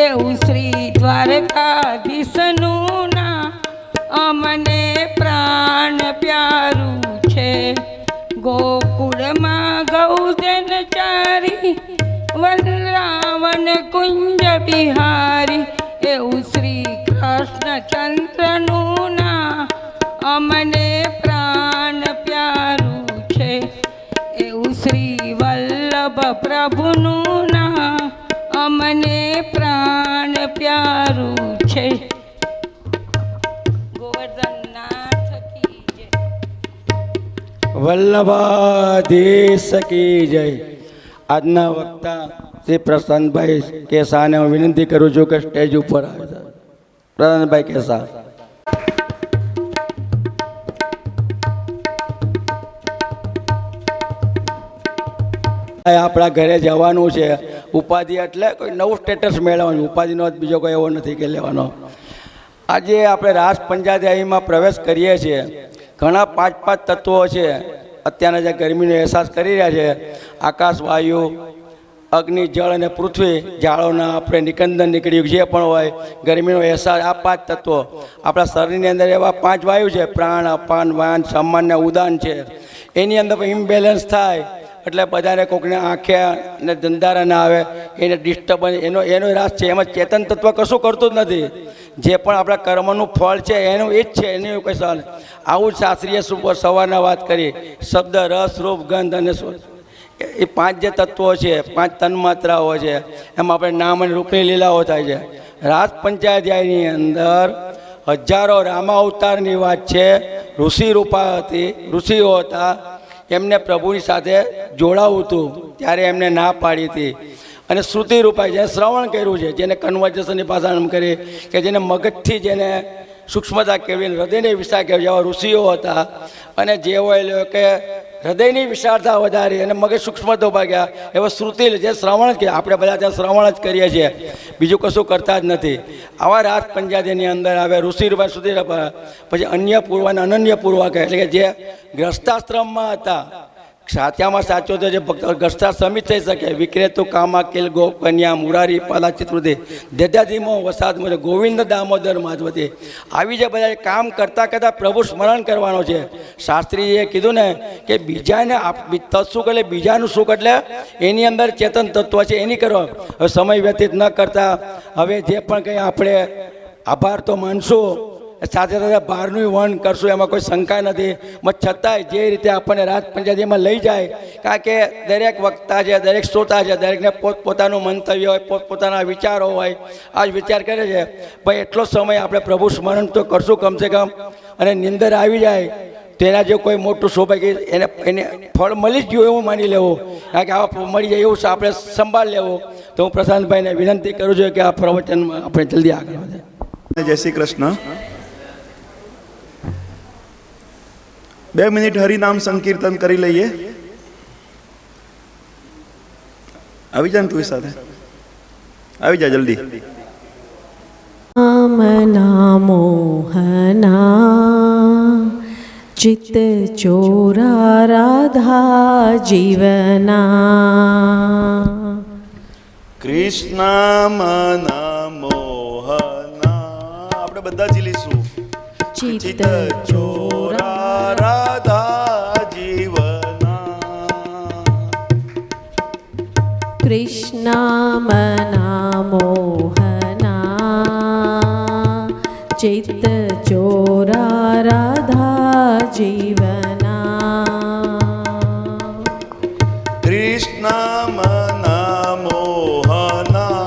એવું શ્રી દ્વારકાધીશનું ના અમને પ્રાણ પ્યારું છે. ગોકુળમાં ગૌજન ચારી વનરાવન કુંજ બિહારી એવું શ્રી કૃષ્ણચંદ્રનું ના અમને પ્રાણ પ્યારું છે. એવું શ્રી વલ્લભ પ્રભુનું ના અમને પ્રાણ પ્યારું છે. ગોવર્ધનનાથ કી જય. વલ્લભાધીશ કી જય. આજના વક્તા શ્રી પ્રશાંતભાઈ કેસાને હું વિનંતી કરું છું કે સ્ટેજ ઉપર આવે. પ્રશાંતભાઈ કેસા. આપણા ઘરે જવાનું છે. ઉપાધિ એટલે કોઈ નવું સ્ટેટસ મેળવવાનું. ઉપાધિનો બીજો કોઈ એવો નથી કે લેવાનો. આજે આપણે રાસ પંચાયતમાં પ્રવેશ કરીએ છીએ. ઘણા પાંચ તત્વો છે અત્યારના જે ગરમીનો અહેસાસ કરી રહ્યા છે. આકાશ, વાયુ, અગ્નિ, જળ અને પૃથ્વી. ઝાડોના આપણે નિકંદન નીકળ્યું જે પણ હોય ગરમીનો અહેસાસ. આ પાંચ તત્વો આપણા શરીરની અંદર એવા પાંચ વાયુ છે. પ્રાણ, અપાન, વાન, સામાન્ય, ઉદાન છે. એની અંદર ઇમ્બેલેન્સ થાય એટલે બધાને કોઈકને આંખે ને ધંધારા ના આવે, એને ડિસ્ટર્બન્સ, એનો રાસ છે. એમાં ચેતન તત્વ કશું કરતું જ નથી. જે પણ આપણા કર્મનું ફળ છે એનું એ જ છે, એનું કંઈ સવાલ. આવું જ શાસ્ત્રીય સવારના વાત કરી. શબ્દ, રસ, રૂપ, ગંધ અને એ પાંચ જે તત્વો છે, પાંચ તન્માત્રાઓ છે, એમાં આપણે નામ અને રૂપની લીલાઓ થાય છે. રાસ પંચાયતની અંદર હજારો રામા અવતારની વાત છે. ઋષિ રૂપા હતી, ઋષિઓ હતા. એમને પ્રભુની સાથે જોડાવું હતું ત્યારે એમને ના પાડી હતી. અને શ્રુતિ રૂપાય જેને શ્રવણ કર્યું છે, જેને કન્વર્જેશનની ભાષા કરી, કે જેને મગજથી જેને સૂક્ષ્મતા કેળવી, હૃદયની વિશાળ કેળવી, જેવા ઋષિઓ હતા. અને જે હોય કે હૃદયની વિશાળતા વધારી અને મગજ સૂક્ષ્મતા ભાગ્યા એવા શ્રુતિ જે શ્રવણ જ. આપણે બધા ત્યાં શ્રવણ જ કરીએ છીએ, બીજું કશું કરતા જ નથી. આવા રાસ પંચાયતની અંદર આવે ઋષિ રૂપા, શ્રુતિ રૂપા. પછી અન્ય પૂર્વ અને અનન્ય પૂર્વ કહે, એટલે કે જે ગ્રસ્તાશ્રમમાં હતા. સાચામાં સાચો તો જે ગ્રસ્તાશ્રમ જ થઈ શકે. વિક્રેતુ કામાકેલ ગો કન્યા મુરારી પાલા ચિત્રુદે દેદાધીમો વસાદ મને ગોવિંદ દામોદર માધવતી. આવી જે બધા કામ કરતાં કરતાં પ્રભુ સ્મરણ કરવાનો છે. શાસ્ત્રીએ કીધું ને કે બીજાને તત્સુખ એટલે બીજાનું સુખ, એટલે એની અંદર ચેતન તત્વ છે એની કરો. હવે સમય વ્યતીત ન કરતા હવે જે પણ કંઈ આપણે આભાર તો માનશું, સાથે સાથે બહારનું વન કરશું, એમાં કોઈ શંકા નથી. છતાંય જે રીતે આપણને રાસ પંચાયતીમાં લઈ જાય, કારણ કે દરેક વક્તા છે, દરેક શ્રોતા છે, દરેકને પોતપોતાનું મંતવ્ય હોય, પોતપોતાના વિચારો હોય. આ જ વિચાર કરે છે ભાઈ એટલો સમય આપણે પ્રભુ સ્મરણ તો કરશું કમસે કમ. અને નિંદર આવી જાય તેના જે કોઈ મોટું સૌભાગ્ય એને ફળ મળી જ ગયું એવું માની લેવું. કારણ કે આવા મળી જાય એવું આપણે સંભાળ લેવું. તો હું પ્રશાંતભાઈને વિનંતી કરું છું કે આ પ્રવચનમાં આપણે જલ્દી આગળ વધે. જય શ્રી કૃષ્ણ. 2 મિનિટ હરિનામ સંકીર્તન કરી લઈએ. આવી જા ને તું સાથે, આવી જા જલ્દી. નામ નામોહના ચિત્ત ચોરા રાધા જીવના. કૃષ્ણ મોહના આપણે બધા ઝીલીશું. ચિત્ત ચોરા રાધા જીવના. કૃષ્ણ મોહના ચિત્ત ચોરા રાધા જીવના. કૃષ્ણ મોહના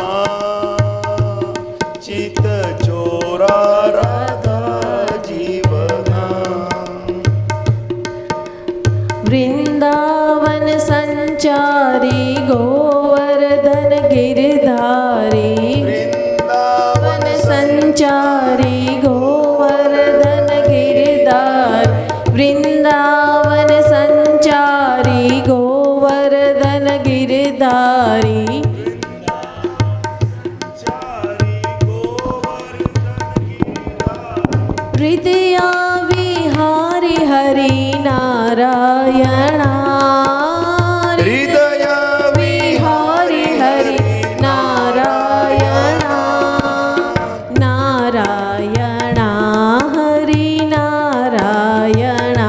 ચિત્ત ચોરા રાધા જીવના. વૃંદાવન સંચારી ગોવર્ધન ગિરધારી. વૃંદાવન સંચારી ગોવર્ધન ગિરધારી. વૃંદાવન નારાયણા હૃદય વિહારી હરિ નારાયણા નારાયણા હરિ નારાયણા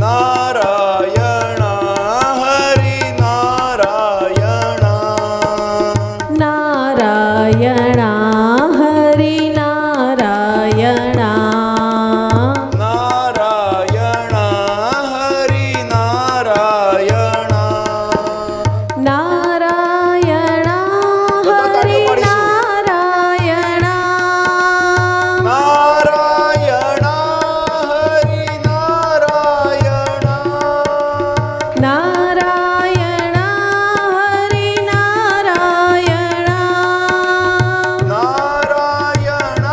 નારાયણ હરિ નારાયણ નારાયણા હરિ નારાયણા નારાયણ હરિ નારાયણ નારાયણા હરિ નારાયણા નારાયણ હરિ નારાયણ નારાયણા હરિ નારાયણા નારાયણ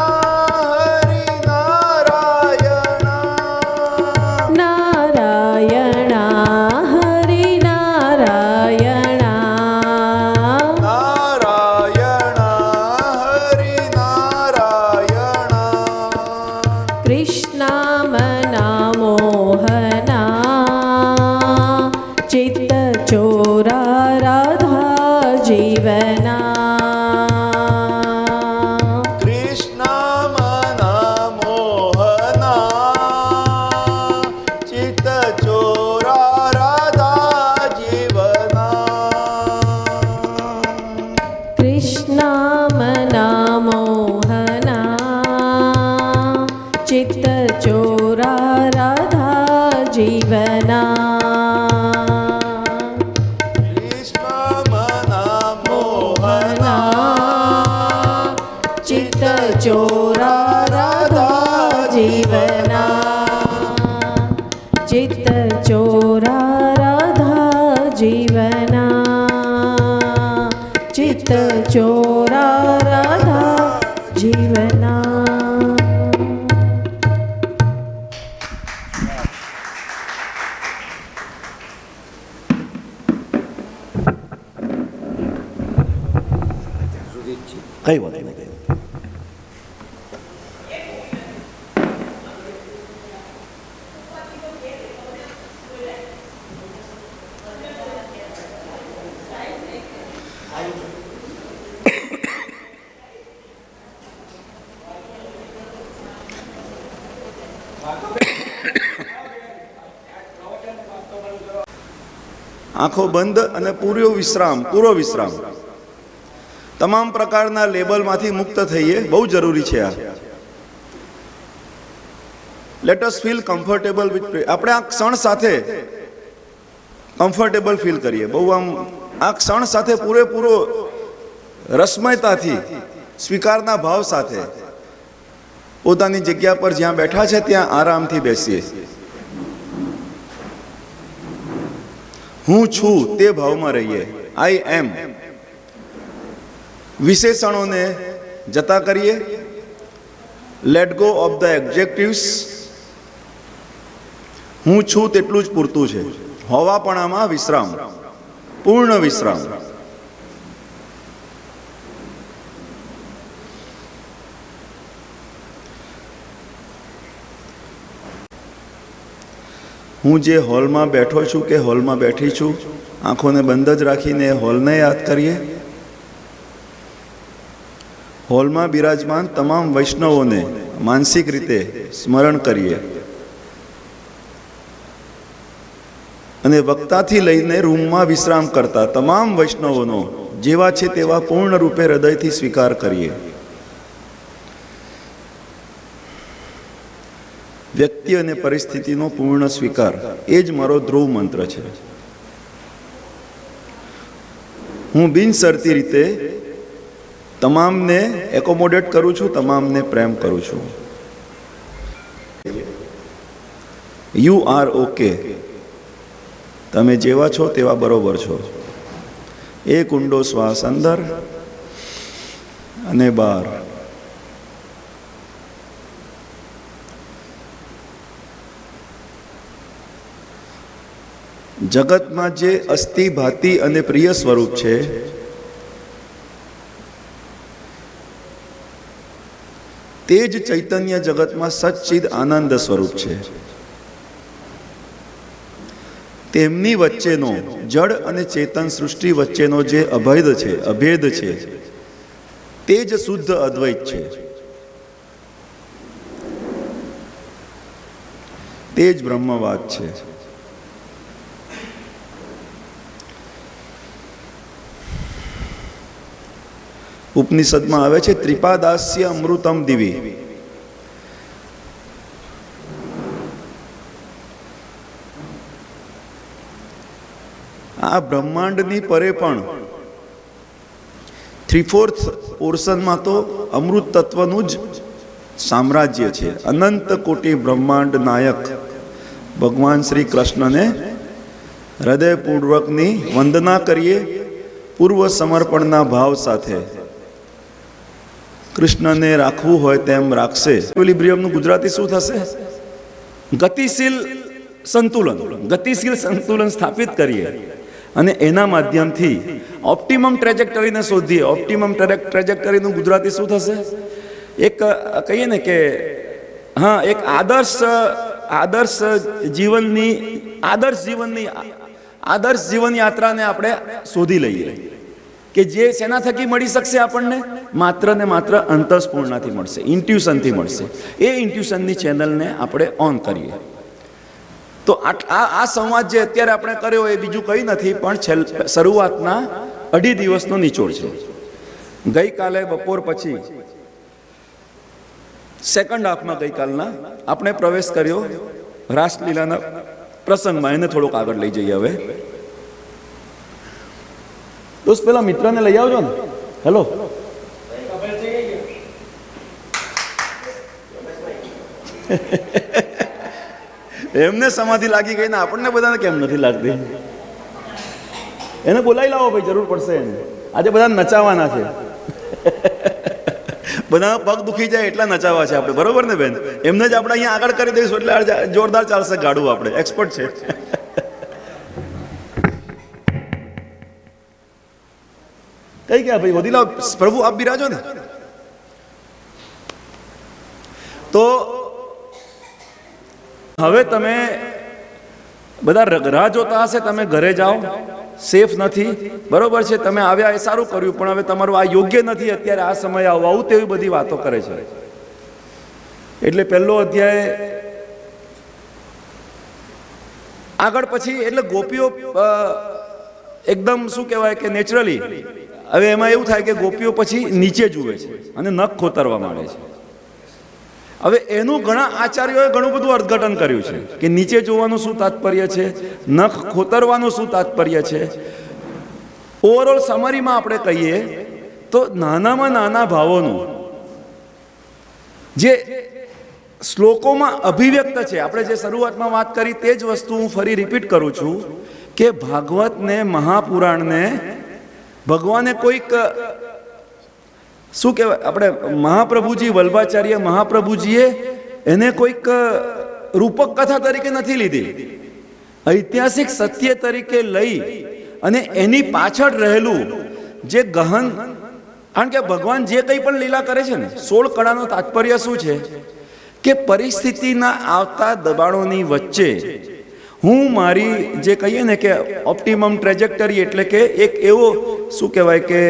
હરિ નારાયણ નારાયણા હરિ નારાયણા નારાયણ હરિ નારાયણ કૃષ્ણમના મોહના ચિત્ત ચોરા રાધા જીવના કૃષ્ણ મના મોહના ચિત્ત ચોરા રાધા જીવના કૃષ્ણમના મોહના ચિત્ત ચોરા રાધા જીવના કૃષ્ણ મના મોહના ચિત્ત ચોરા રાધા જીવના ચિત્ત ચોરા રાધા જીવના ચિત્ત ચોરા રાધા જીવના કઈ વાત નહીં. આંખો બંધ અને પૂરો વિશ્રામ તમામ પ્રકારના લેબલમાંથી મુક્ત થઈએ. બહુ જરૂરી છે આ. Let us feel comfortable with આપણે આ ક્ષણ સાથે કમ્ફર્ટેબલ ફીલ કરીએ. બહુ આમ આ ક્ષણ સાથે પૂરેપૂરો રસમયતાથી સ્વીકારના ભાવ સાથે પોતાની જગ્યા પર જ્યાં બેઠા છે ત્યાં આરામથી બેસીએ. હું છું તે ભાવમાં રહીએ. આઈ એમ વિશેષણોને જતા કરીએ. Let go of the adjectives. હું છું તેટલું જ પૂરતું છે. હોવાપણામાં વિશ્રામ, પૂર્ણ વિશ્રામ. હું જે હોલમાં બેઠો છું કે હોલમાં બેઠી છું, આંખોને બંધ જ રાખીને હોલને યાદ કરીએ. હોલમાં બિરાજમાન તમામ વૈષ્ણવોને માનસિક રીતે સ્મરણ કરીએ અને વક્તાથી લઈને રૂમમાં વિશ્રામ કરતા તમામ વૈષ્ણવોનો જેવા છે તેવા પૂર્ણ રૂપે હૃદયથી સ્વીકાર કરીએ. વ્યક્તિ અને પરિસ્થિતિનો પૂર્ણ સ્વીકાર એ જ મારો ધ્રુવ મંત્ર છે. હું બિનશરતી રીતે તમામને એકોમોડેટ કરું છું, તમામને પ્રેમ કરું છું. You are okay. તમે જેવા છો તેવા બરોબર છો. એક ઊંડો શ્વાસ અંદર અને બહાર. જગતમાં જે અસ્થિ ભાતિ અને પ્રિય સ્વરૂપ છે તે જ ચૈતન્ય જગતમાં સચ્ચિદ આનંદ સ્વરૂપ છે. તેમની વચ્ચેનો જડ અને ચેતન સૃષ્ટિ વચ્ચેનો જે અભેદ છે તે જ શુદ્ધ અદ્વૈત છે, તે જ બ્રહ્મવાદ છે. ઉપનિષદમાં આવે છે ત્રિપાદાસ્ય અમૃતમ દિવી. આ બ્રહ્માંડની પરે પણ 3/4 પોર્શનમાં તો અમૃત તત્વનું જ સામ્રાજ્ય છે. અનંત કોટી બ્રહ્માંડ નાયક ભગવાન શ્રી કૃષ્ણને હૃદયપૂર્વકની વંદના કરીએ પૂર્વ સમર્પણના ભાવ સાથે. કૃષ્ણને રાખવું હોય તેમ રાખશે. ઇક્વિલિબ્રિયમનું ગુજરાતી શું થશે? ગતિશીલ સંતુલન સ્થાપિત કરીએ અને એના માધ્યમથી ઓપ્ટિમમ ટ્રેજેક્ટરીને શોધીએ. ઓપ્ટિમમ ટ્રેજેક્ટરીનું ગુજરાતી શું થશે? એક કહીએ ને કે હા, એક આદર્શ જીવન યાત્રાને આપણે શોધી લઈએ કે જે શેના થકી મળી શકશે આપણને? માત્ર ને માત્ર અંતસ્ફૂર્ણાથી મળશે, ઇન્ટ્યુશનથી મળશે. એ ઇન્ટ્યુશનની ચેનલને આપણે ઓન કરીએ. તો આ સંવાદ જે અત્યારે આપણે કર્યો એ બીજું કંઈ નથી પણ શરૂઆતના 2.5 દિવસનો નિચોડ છે. ગઈકાલે બપોર પછી સેકન્ડ હાફમાં ગઈકાલના આપણે પ્રવેશ કર્યો રાસલીલાના પ્રસંગમાં. એને થોડોક આગળ લઈ જઈએ હવે. દોસ્ત પેલા મિત્રને લઈ આવજો ને. હેલો, એમને સમાધિ લાગી ગઈ ને આપણને બધાને કેમ નથી લાગતી? એને બોલાવી લાવો ભાઈ, જરૂર પડશે એને. આજે બધા નચાવવાના છે. બધા પગ દુખી જાય એટલા નચાવવા છે આપણે, બરોબર ને બેન? એમને જ આપણે અહીંયા આગળ કરી દઈશું એટલે જોરદાર ચાલશે ગાડું. આપણે એક્સપર્ટ છે. કઈ ગયા ભાઈ? વદીલા પ્રભુ આપ બિરાજો ને. તો હવે તમે બધા રાહ જોતા હશે, તમે ઘરે જાઓ, સેફ નથી, બરોબર છે? તમે આવ્યા એ સારું કર્યું, પણ હવે તમારું આ યોગ્ય નથી અત્યારે આ સમયે આવવું, તેવી બધી વાતો કરે છે. એટલે પહેલો અધ્યાય આગળ પછી એટલે ગોપીઓ એકદમ શું કહેવાય કે નેચરલી હવે એમાં એવું થાય કે ગોપીઓ પછી નીચે જુએ છે અને નખ ખોતરવા માંડે છે. હવે એનું ઘણા આચાર્યોએ ઘણું બધું અર્થઘટન કર્યું છે કે નીચે જોવાનું શું તાત્પર્ય છે, નખ ખોતરવાનું શું તાત્પર્ય છે. ઓવરઓલ સમરીમાં આપણે કહીએ તો નાનામાં નાના ભાવોનું જે શ્લોકોમાં અભિવ્યક્ત છે, આપણે જે શરૂઆતમાં વાત કરી તે જ વસ્તુ હું ફરી રિપીટ કરું છું કે ભાગવતને, મહાપુરાણને ભગવાને કોઈક શું કહેવાય, આપણે મહાપ્રભુજી વલ્ભાચાર્ય મહાપ્રભુજીએ એને કોઈક રૂપક કથા તરીકે નથી લીધી, ઐતિહાસિક સત્ય તરીકે લઈ અને એની પાછળ રહેલું જે ગહન, કારણ કે ભગવાન જે કંઈ પણ લીલા કરે છે ને, 16 કળાનો તાત્પર્ય શું છે કે પરિસ્થિતિના આવતા દબાણોની વચ્ચે હું મારી જે કહીએ ને કે ઓપ્ટિમમ ટ્રેજેક્ટરી, એટલે કે એક એવો શું કહેવાય કે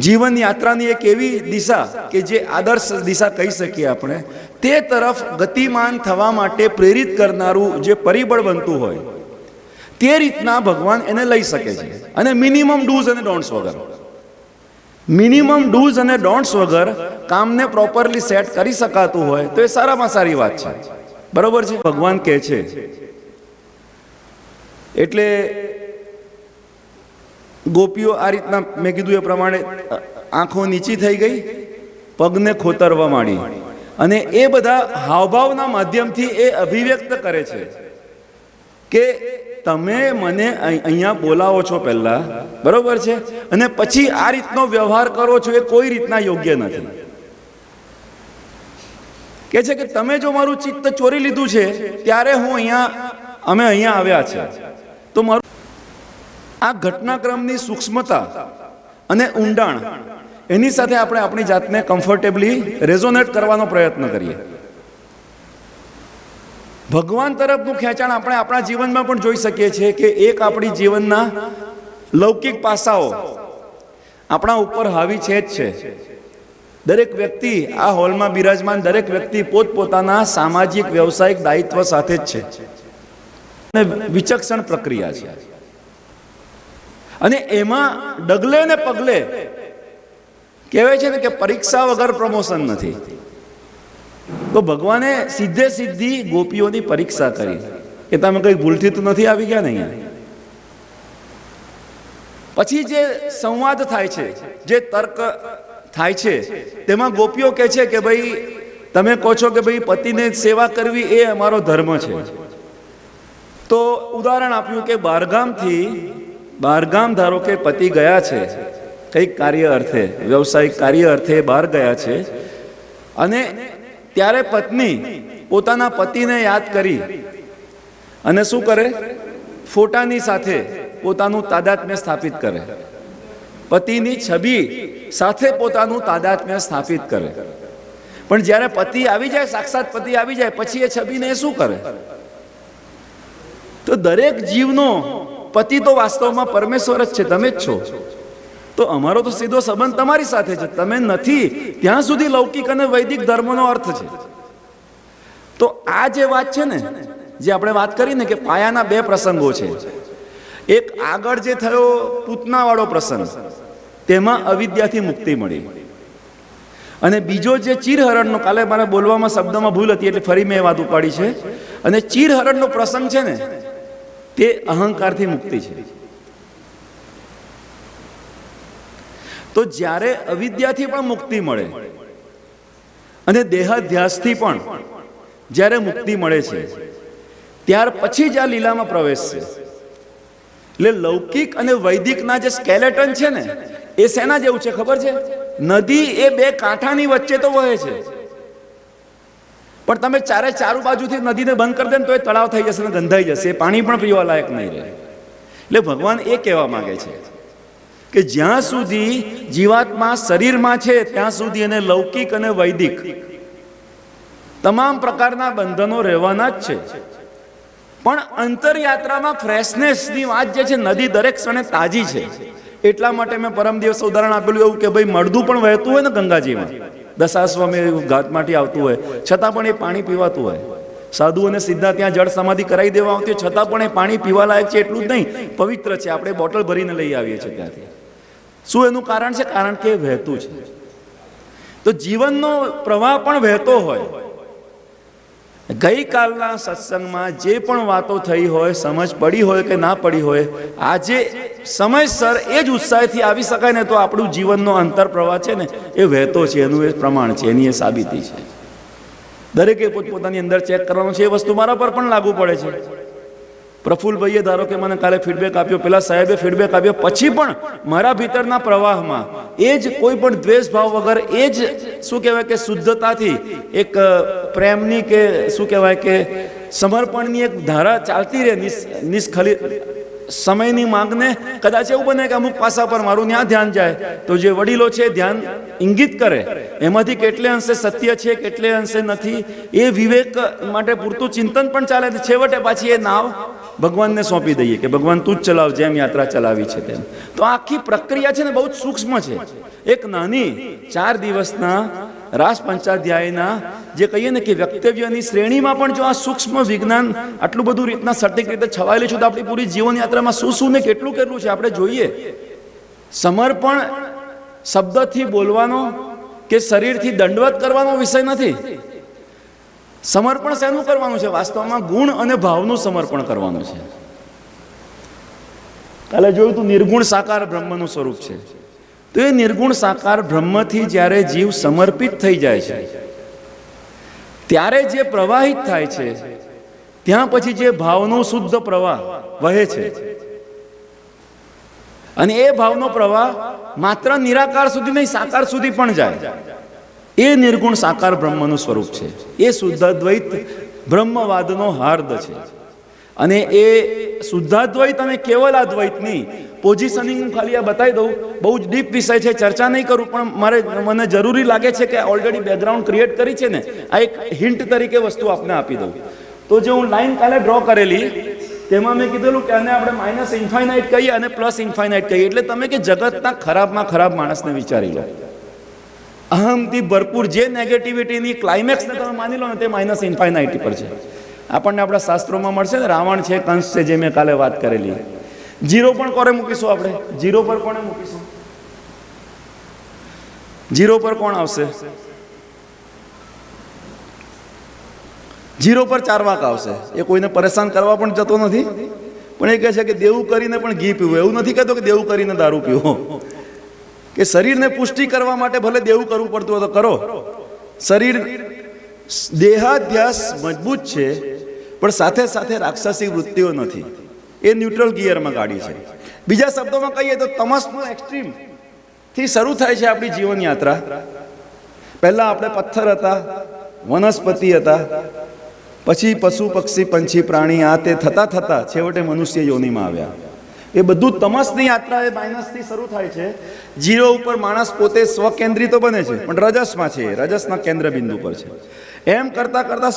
જીવન યાત્રાની એક એવી દિશા કે જે આદર્શ દિશા કહી શકીએ આપણે, તે તરફ ગતિમાન થવા માટે પ્રેરિત કરનારું જે પરિબળ બનતું હોય તે રીતના ભગવાન એને લઈ શકે છે. અને મિનિમમ ડૂઝ અને ડોન્ટ્સ વગર કામને પ્રોપરલી સેટ કરી શકાતું હોય તો એ સારામાં સારી વાત છે, બરોબર છે? ભગવાન કહે છે એટલે ગોપીઓ આ રીતના મેં કીધું એ પ્રમાણે આંખો નીચી થઈ ગઈ, પગને ખોતરવા માંડી, અને એ બધા હાવભાવના માધ્યમથી એ અભિવ્યક્ત કરે છે કે તમે મને અહીંયા બોલાવો છો પહેલા, બરોબર છે, અને પછી આ રીતનો વ્યવહાર કરો છો એ કોઈ રીતના યોગ્ય નથી. કે છે કે તમે જો મારું ચિત્ત ચોરી લીધું છે ત્યારે અમે અહીંયા આવ્યા છે. તો મારું આ ઘટનાક્રમની સૂક્ષ્મતા અને ઊંડાણ એની સાથે આપણે આપણી જાતને કમ્ફર્ટેબલી રેઝોનેટ કરવાનો પ્રયત્ન કરીએ. ભગવાન તરફનું ખેંચાણ આપણે આપણા જીવનમાં પણ જોઈ શકીએ છીએ કે એક આપણી જીવનના લૌકિક પાસાઓ આપણા ઉપર હાવી છે જ છે. દરેક વ્યક્તિ આ હોલમાં બિરાજમાન દરેક વ્યક્તિ પોતપોતાના સામાજિક વ્યવસાયિક દાયિત્વ સાથે જ છે અને વિચક્ષણ પ્રક્રિયા છે. અને એમાં ડગલે ને પગલે કહેવાય છે ને કે પરીક્ષા વગર પ્રમોશન નથી. તો ભગવાને સીધે સીધી ગોપીઓની પરીક્ષા કરી કે તમે કઈ ભૂલથી તો નથી આવી ગયા ને અહીંયા. પછી જે સંવાદ થાય છે, જે તર્ક થાય છે, તેમાં ગોપીઓ કહે છે કે ભાઈ તમે કહો છો કે ભાઈ પતિને સેવા કરવી એ અમારો ધર્મ છે. તો ઉદાહરણ આપ્યું કે બહારગામ ધારો કે પતિ ગયા છે કંઈક કાર્ય અર્થે, વ્યવસાયિક કાર્ય અર્થે બહાર ગયા છે, અને ત્યારે પત્ની પોતાના પતિને યાદ કરી અને શું કરે? ફોટાની સાથે પોતાનું તાદાત્મ્ય સ્થાપિત કરે, પતિની છબી સાથે પોતાનું તાદાત્મ્ય સ્થાપિત કરે. પણ જ્યારે પતિ આવી જાય, સાક્ષાત પતિ આવી જાય, પછી એ છબીને એ શું કરે? તો દરેક જીવનો પતિ તો વાસ્તવમાં પરમેશ્વર જ છે, તમે જ છો. તો અમારો તો સીધો સંબંધ તમારી સાથે છે, તમે નથી ત્યાં સુધી લૌકિક અને વૈદિક ધર્મનો અર્થ છે. તો આ જે વાત છે ને, જે આપણે વાત કરી ને કે પાયાના બે પ્રસંગો છે. એક આગળ જે થયો પૂતનાવાળો પ્રસંગ, તેમાં અવિદ્યાથી મુક્તિ મળી. અને બીજો જે ચીરહરણનો, કાલે મારા બોલવામાં શબ્દમાં ભૂલ હતી એટલે ફરી મેં વાત ઉપાડી છે. અને ચીરહરણનો પ્રસંગ છે ને, તે અહંકારથી મુક્તિ છે. તો જ્યારે અવિદ્યાથી પણ મુક્તિ મળે અને દેહાધ્યાસથી પણ જ્યારે મુક્તિ મળે છે, ત્યાર પછી જ આ લીલામાં પ્રવેશ છે. એટલે લૌકિક અને વૈદિકના જે સ્કેલેટન છે ને, એ શેના જેવું છે ખબર છે? નદી એ બે કાંઠાની વચ્ચે તો વહે છે, પણ તમે ચારે બાજુથી નદીને બંધ કરી દે ને તો એ તળાવ થઈ જશે ને ગંધાઈ જશે, એ પાણી પણ પીવા લાયક નહીં રહે. એટલે ભગવાન એ કહેવા માંગે છે કે જ્યાં સુધી જીવાત્મા શરીરમાં છે ત્યાં સુધી એને લૌકિક અને વૈદિક તમામ પ્રકારના બંધનો રહેવાના જ છે. પણ અંતરયાત્રામાં ફ્રેશનેસની વાત જે છે, નદી દરેક ક્ષણે તાજી છે. એટલા માટે મેં પરમ દિવસે ઉદાહરણ આપેલું એવું કે ભાઈ મળદું પણ વહેતું હોય ને ગંગાજીમાં, દશાશ્વમેધ ઘાટમાંથી આવતું હોય, છતાં પણ એ પાણી પીવાતું હોય. સાધુઓને સીધા ત્યાં જળ સમાધિ કરાવી દેવા આવતી, છતાં પણ એ પાણી પીવા લાયક છે. એટલું જ નહીં, પવિત્ર છે. આપણે બોટલ ભરીને લઈ આવીએ છીએ ત્યાંથી. શું એનું કારણ છે? કારણ કે વહેતું છે. તો જીવનનો પ્રવાહ પણ વહેતો હોય. ગઈકાલના સત્સંગમાં જે પણ વાતો થઈ હોય, સમજ પડી હોય કે ના પડી હોય, આજે સમયસર એ જ ઉત્સાહથી આવી શકાય ને, તો આપણું જીવનનો અંતર પ્રવાહ છે ને, એ વહેતો છે. એનું એ પ્રમાણ છે, એની એ સાબિતી છે. દરેકે પોતપોતાની અંદર ચેક કરવાનું છે. એ વસ્તુ મારા પર પણ લાગુ પડે છે. પ્રફુલ્લભાઈએ ધારો કે મને કાલે ફીડબેક આપ્યો, પેલા સાહેબે ફીડબેક આપ્યો, પછી પણ મારા ભીતરના પ્રવાહમાં એ જ કોઈ પણ દ્વેષ ભાવ વગર, એ જ શું કહેવાય કે શુદ્ધતાથી, એક પ્રેમની કે શું કહેવાય કે સમર્પણની એક ધારા ચાલતી રહે નિષ્ખલિત. સમયની માંગને કદાચ એવું બને કે અમુક પાસા પર મારું ત્યાં ધ્યાન જાય, તો જે વડીલો છે ધ્યાન ઇંગિત કરે, એમાંથી કેટલે અંશે સત્ય છે, કેટલે અંશે નથી, એ વિવેક માટે પૂરતું ચિંતન પણ ચાલે. છેવટે પાછી એ નાવ ભગવાનને સોંપી દઈએ કે ભગવાન તું જ ચલાવ, જેમ યાત્રા ચલાવી છે તેમ. તો આખી પ્રક્રિયા છે ને બહુ જ સૂક્ષ્મ છે. એક નાની 4 દિવસના રાસ પંચાધ્યાયના જે કહીએ ને કે વક્તવ્યની શ્રેણીમાં પણ જો આ સૂક્ષ્મ વિજ્ઞાન આટલું બધું રીતના સટીક રીતે છવાયેલું છે, તો આપણી પૂરી જીવન યાત્રામાં શું ને કેટલું છે આપણે જોઈએ. સમર્પણ શબ્દથી બોલવાનો કે શરીરથી દંડવત કરવાનો વિષય નથી. સમર્પણ શેનું કરવાનું છે? વાસ્તવમાં ગુણ અને ભાવનું સમર્પણ કરવાનું છે. કાલે જોયું તું નિર્ગુણ સાકાર બ્રહ્મનું સ્વરૂપ છે. તો એ નિર્ગુણ સાકાર બ્રહ્મથી જ્યારે જીવ સમર્પિત થઈ જાય છે, ત્યારે જે પ્રવાહિત થાય છે, ત્યાં પછી જે ભાવનો શુદ્ધ પ્રવાહ વહે છે, અને એ ભાવનો પ્રવાહ માત્ર નિરાકાર સુધી નહીં, સાકાર સુધી પણ જાય. એ નિર્ગુણ સાકાર બ્રહ્મનું સ્વરૂપ છે. એ શુદ્ધાદ્વૈત બ્રહ્મવાદનો હાર્દ છે. અને એ શુદ્ધાદ્વૈત અને કેવલ અદ્વૈતની પોઝિશનિંગ ખાલી આ બતાવી દઉં. બહુ જ ડીપ વિષય છે, ચર્ચા નહીં કરું, પણ મને જરૂરી લાગે છે કે ઓલરેડી બેકગ્રાઉન્ડ ક્રિએટ કરી છે ને, આ એક હિન્ટ તરીકે વસ્તુ આપને આપી દઉં. તો જે હું લાઈન કાલે ડ્રો કરેલી તેમાં મેં કીધેલું કે આને આપણે માઇનસ ઇન્ફાઇનાઇટ કહીએ અને પ્લસ ઇન્ફાઇનાઇટ કહીએ. એટલે તમે કે જગતના ખરાબમાં ખરાબ માણસને વિચારી લો. અહમથી ભરપૂર જે નેગેટિવિટીની ક્લાઇમેક્સને તમે માની લો ને તે માઇનસ ઇન્ફાઇનાઇટી પર છે. આપણને આપણા શાસ્ત્રોમાં મળશે ને, રાવણ છે, કંસ છે, જે મેં કાલે વાત કરેલી. જીરો પણ કોને મૂકીશું આપણે? જીરો પર કોને મૂકીશું? જીરો પર કોણ આવશે? જીરો પર ચાર્વાક આવશે. એ કોઈને પરેશાન કરવા પણ જતો નથી, પણ એ કહે છે કે દેવું કરીને પણ ઘી પીવું. એવું નથી કહેતો કે દેવું કરીને દારૂ પીવો, કે શરીરને પુષ્ટિ કરવા માટે ભલે દેવું કરવું પડતું હોય તો કરો. શરીર દેહાધ્યાસ મજબૂત છે, પણ સાથે સાથે રાક્ષસી વૃત્તિઓ નથી. એ ન્યુટ્રલ ગિયરમાં ગાડી છે. બીજા શબ્દોમાં કહીએ તો તમસનો એક્સ્ટ્રીમ થી શરૂ થાય છે આપણી જીવન યાત્રા. પહેલા આપણે પથ્થર હતા, વનસ્પતિ હતા, પછી પશુ પક્ષી પંછી પ્રાણી, આ તે થતા થતા છેવટે મનુષ્ય યોનિમાં આવ્યા. એ બધું તમસની યાત્રા એ માઇનસથી શરૂ થાય છે. જીરો ઉપર માણસ પોતે સ્વકેન્દ્રી તો બને છે, પણ રજસમાં છે, રજસના કેન્દ્ર બિંદુ પર છે. એમ કરતાં કરતાં